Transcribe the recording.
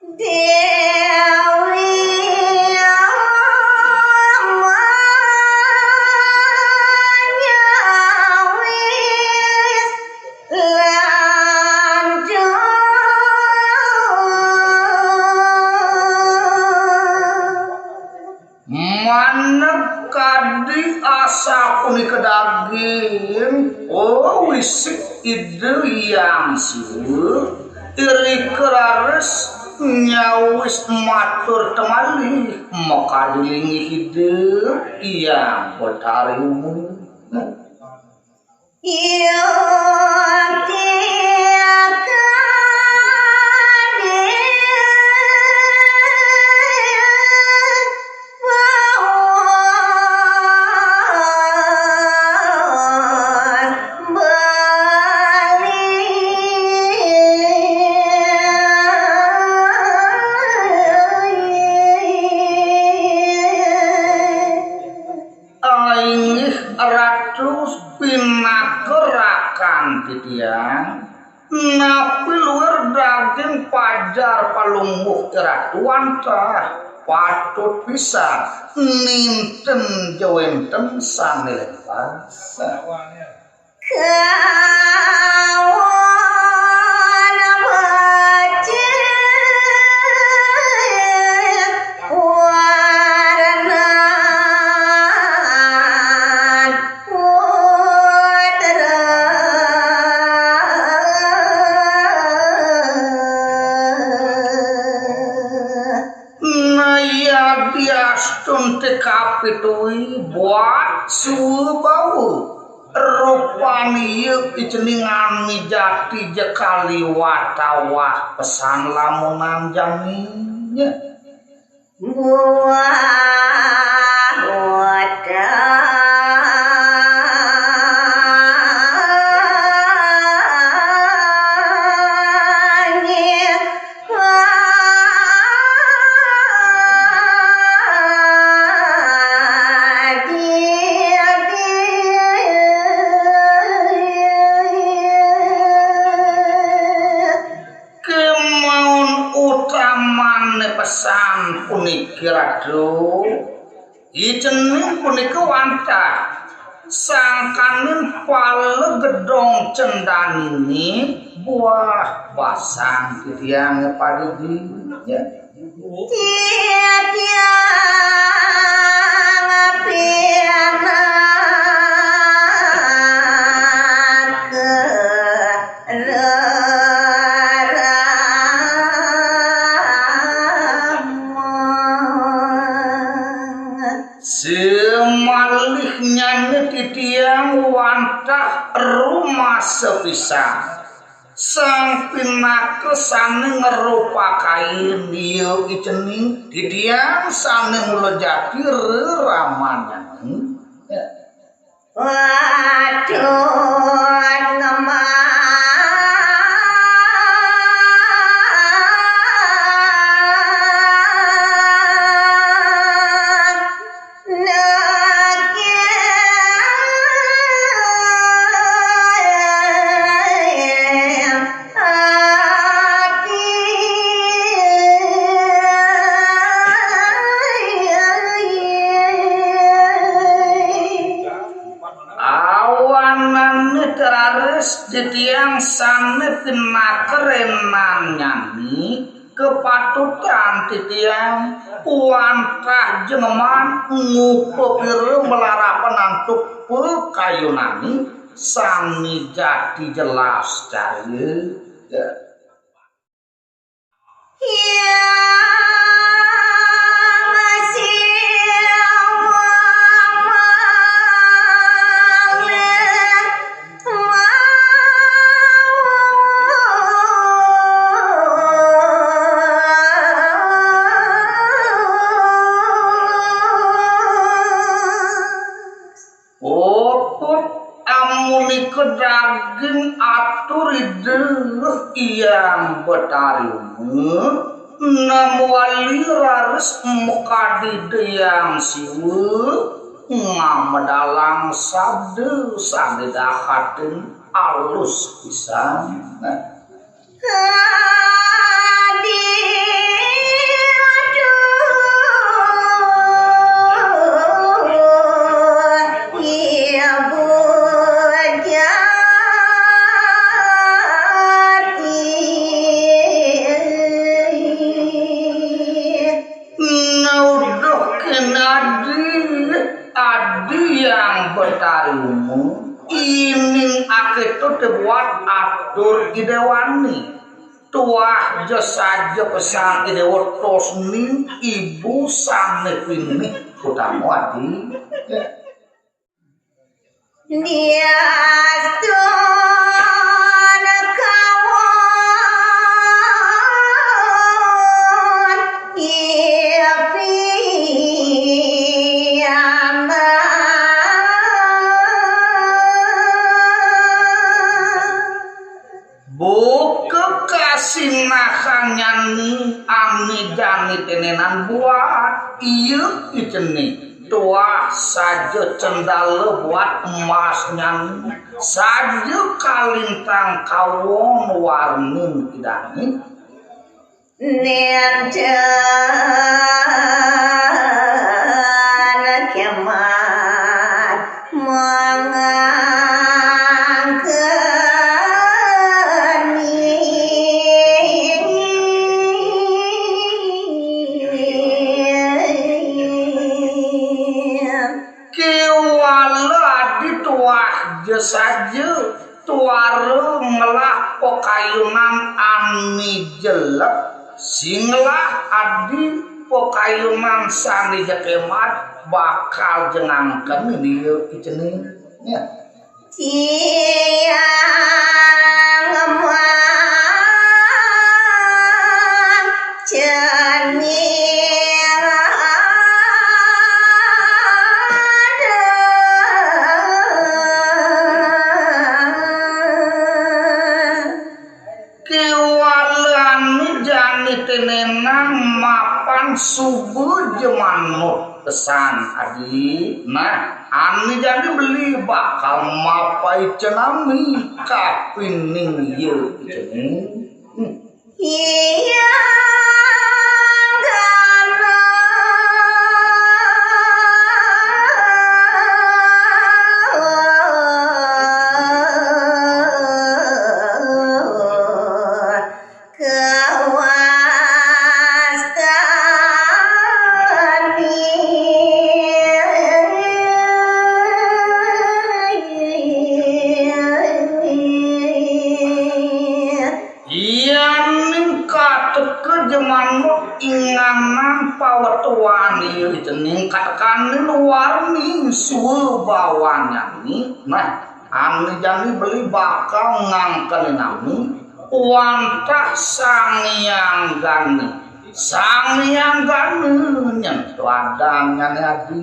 Dewi manep kadi asa puni ke daging wisik ide yang siu iri kerares nyawis matur temali makadilingi hidup yang betari umum iya titiang napi luar daging pajar palungguh keratuan tah patut bisa ninten jawenten sanelepa kapitui buat subau rupani yuk iceningan jati jekali watawah pesan lamunan jaminya buah wadah pesan puniki rado icening puniki wantah sangkanin pale gedong cendanini buah basang titiang pada dinya semalihnya titiang wantah rumah sepisah sang pinake sane ngerupakain dia icening titiang sane mulejati reramannya waduh ngemah titiang sane pinakerenan nyanyi kepatutan titiang wantah jeneman ngupepir melarapan antuk pul kayunani sani jati jelas cari daging atur yang betarimu namuali raris mukadi yang siwu ngamendalang sabdu sadedahatin alus pisan hadir yang bertarimu ini aketu terbuat atur idewani tuah saja pesan idewa tosni ibu sane pini utamu adi dia tuan kawan sinahanyani ani jani tenenan buat iya iceni tua saja cendala buat emasnya saja kalintang kawon warnin kidani nian kemat saja tuare melah pokayunan ani jelek singlah adi pokayunan sani jekemat bakal jenangkan ini iceni ya tiang emang cening tenenang mapan subuh jemanut pesan adi nah ani jadi beli bakal mapai cenami kapining ye ceneng iya inganan pawatuani itening katakan warni suhu bawanya nih nah ani jani beli bakal ngangkani nami wantah sangyang gani nyen tuadangnya adi